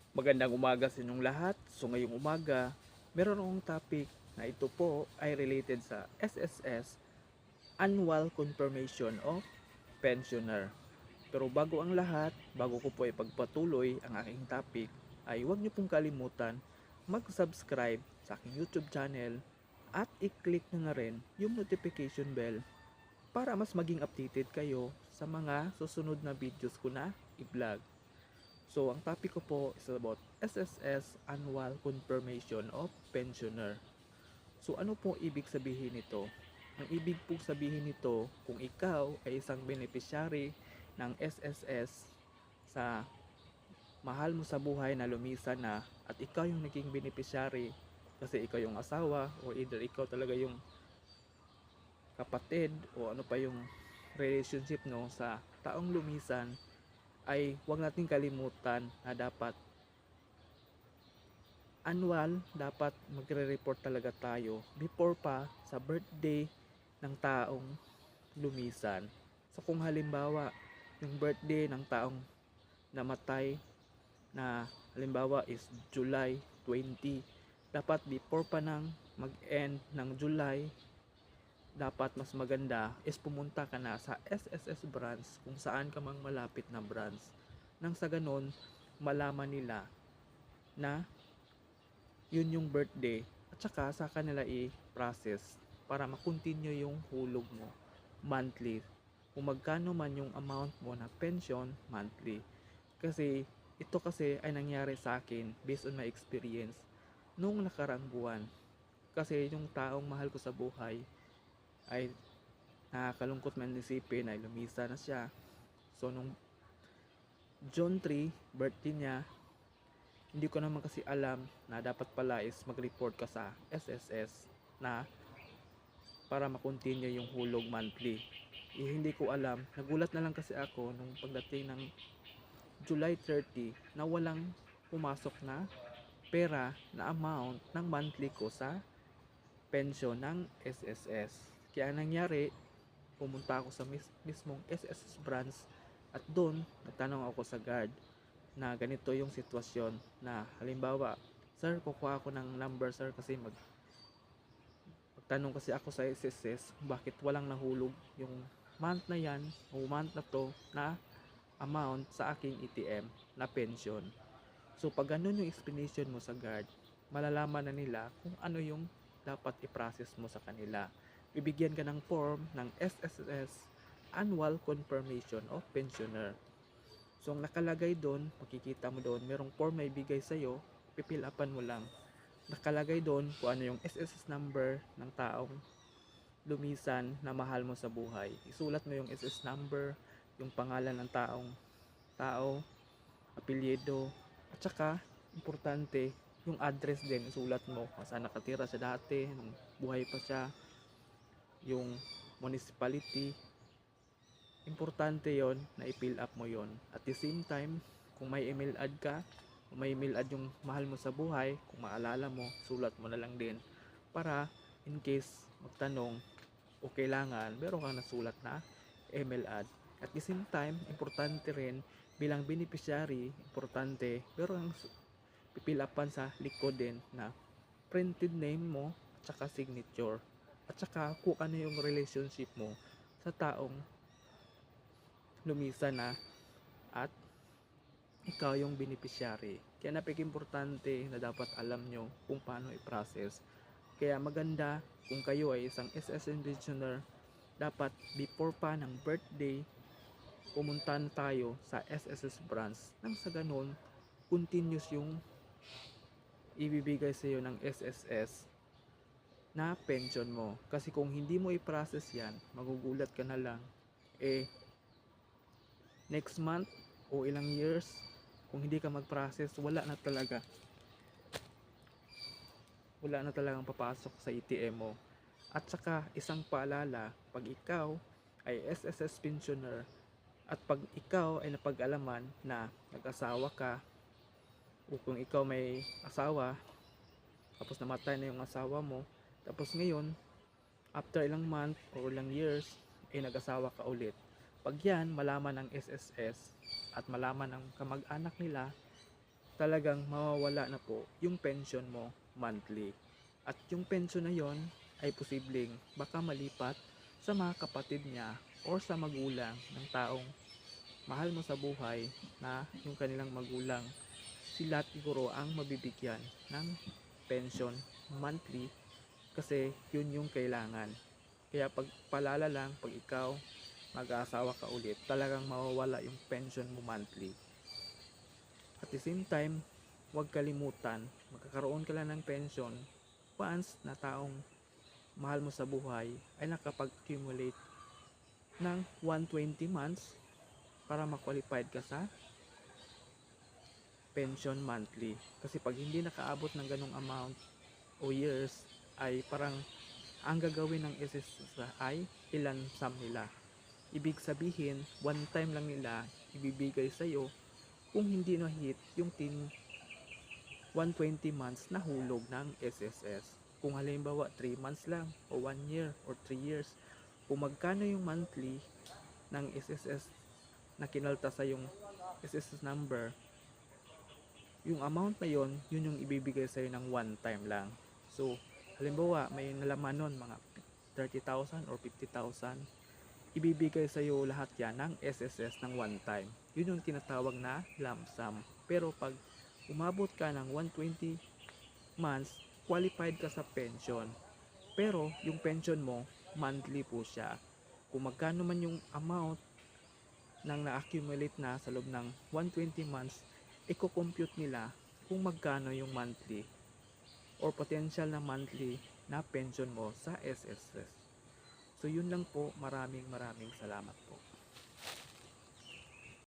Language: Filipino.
Magandang umaga sa inyong lahat. So ngayong umaga, meron akong topic na ito po ay related sa SSS, Annual Confirmation of Pensioner. Pero bago ang lahat, bago ko po ipagpatuloy ang aking topic, ay huwag niyo pong kalimutan mag-subscribe sa aking YouTube channel at i-click nyo na rin yung notification bell para mas maging updated kayo sa mga susunod na videos ko na i-vlog. So, ang topic ko po is about SSS Annual Confirmation of Pensioner. So, ano po ibig sabihin nito? Ang ibig po sabihin nito, kung ikaw ay isang beneficiary ng SSS sa mahal mo sa buhay na lumisan na at ikaw yung naging beneficiary kasi ikaw yung asawa o either ikaw talaga yung kapatid o ano pa yung relationship no sa taong lumisan, ay huwag nating kalimutan na dapat annual, dapat magre-report talaga tayo before pa sa birthday ng taong lumisan. So kung halimbawa yung birthday ng taong namatay na halimbawa is July 20, dapat before pa nang mag-end ng July, dapat mas maganda is pumunta ka na sa SSS branch kung saan ka mang malapit na branch. Nang sa ganon, malaman nila na yun yung birthday at saka sa kanila i-process para makontinue yung hulog mo monthly. Kung magkano man yung amount mo na pension monthly. Kasi ito kasi ay nangyari sa akin based on my experience nung nakarang buwan. Kasi yung taong mahal ko sa buhay ay nakakalungkot man isipin ay lumisa na siya. So nung June 3, birthday niya, hindi ko naman kasi alam na dapat pala is mag-report ka sa SSS na para makontinue yung hulog monthly. Hindi ko alam. Nagulat na lang kasi ako nung pagdating ng July 30 na walang pumasok na pera na amount ng monthly ko sa pension ng SSS. Kaya nangyari, pumunta ako sa mismong SSS branch at doon nagtanong ako sa guard na ganito yung sitwasyon na halimbawa, sir, kukuha ako ng number sir kasi magtanong kasi ako sa SSS bakit walang nahulog yung month na yan o month na to na amount sa aking ATM na pension. So pag ganun yung explanation mo sa guard, malalaman na nila kung ano yung dapat i-process mo sa kanila. Bibigyan ka ng form ng SSS Annual Confirmation of Pensioner. So ang nakalagay doon, makikita mo doon, merong form na ibigay sa'yo, pipil upan mo lang. Nakalagay doon kung ano yung SSS number ng taong lumisan na mahal mo sa buhay. Isulat mo yung SSS number, yung pangalan ng tao, apelyido, at saka importante yung address din, isulat mo kung saan nakatira siya dati, nung buhay pa siya, yung municipality. Importante yon na i-fill up mo yon. At the same time, kung may email ad ka, kung may email ad yung mahal mo sa buhay, kung maalala mo, sulat mo na lang din para in case magtanong o kailangan, meron kang nasulat na email ad. At the same time, importante rin bilang beneficiary, importante, meron kang pipil upan sa likod din na printed name mo at saka signature. At saka kung ano yung relationship mo sa taong lumisa na at ikaw yung beneficiary. Kaya napaka-importante na dapat alam nyo kung paano i-process. Kaya maganda kung kayo ay isang SSN pensioner, dapat before pa ng birthday, pumunta na tayo sa SSS branch. Nang sa ganun, continuous yung ibibigay sa iyo ng SSS na pension mo. Kasi kung hindi mo i-process yan, magugulat ka na lang. Next month o ilang years, kung hindi ka mag-process, wala na talagang papasok sa ATM mo. At saka isang paalala, pag ikaw ay SSS pensioner at pag ikaw ay napag-alaman na nag-asawa ka o kung ikaw may asawa tapos namatay na yung asawa mo, tapos ngayon after ilang month o ilang years nag-asawa ka ulit, pag yan malaman ng SSS at malaman ng kamag-anak nila, talagang mawawala na po yung pension mo monthly. At yung pension na yon ay posibleng baka malipat sa mga kapatid niya or sa magulang ng taong mahal mo sa buhay na yung kanilang magulang. Sila siguro ang mabibigyan ng pension monthly kasi yun yung kailangan. Kaya pag palala lang, pag ikaw mag-aasawa ka ulit, talagang mawawala yung pension mo monthly. At the same time, huwag kalimutan, magkakaroon ka lang ng pension once na taong mahal mo sa buhay ay nakapag-accumulate ng 120 months para ma-qualified ka sa pension monthly. Kasi pag hindi nakaabot ng ganong amount o years, ay parang ang gagawin ng SSS ay ilan sum nila. Ibig sabihin, one time lang nila ibibigay sa'yo kung hindi na-hit yung 120 months na hulog ng SSS. Kung halimbawa 3 months lang o 1 year or 3 years, kung magkano yung monthly ng SSS na kinalta sa yung SSS number, yung amount na yon, yun yung ibibigay sa'yo ng one time lang. So, halimbawa may nalaman nun mga 30,000 or 50,000, ibibigay sa'yo lahat yan ng SSS ng one time. Yun yung tinatawag na lump sum. Pero pag umabot ka ng 120 months, qualified ka sa pension. Pero yung pension mo, monthly po siya. Kung magkano man yung amount nang na-accumulate na sa loob ng 120 months, i-compute nila kung magkano yung monthly or potential na monthly na pension mo sa SSS. So yun lang po, maraming salamat po.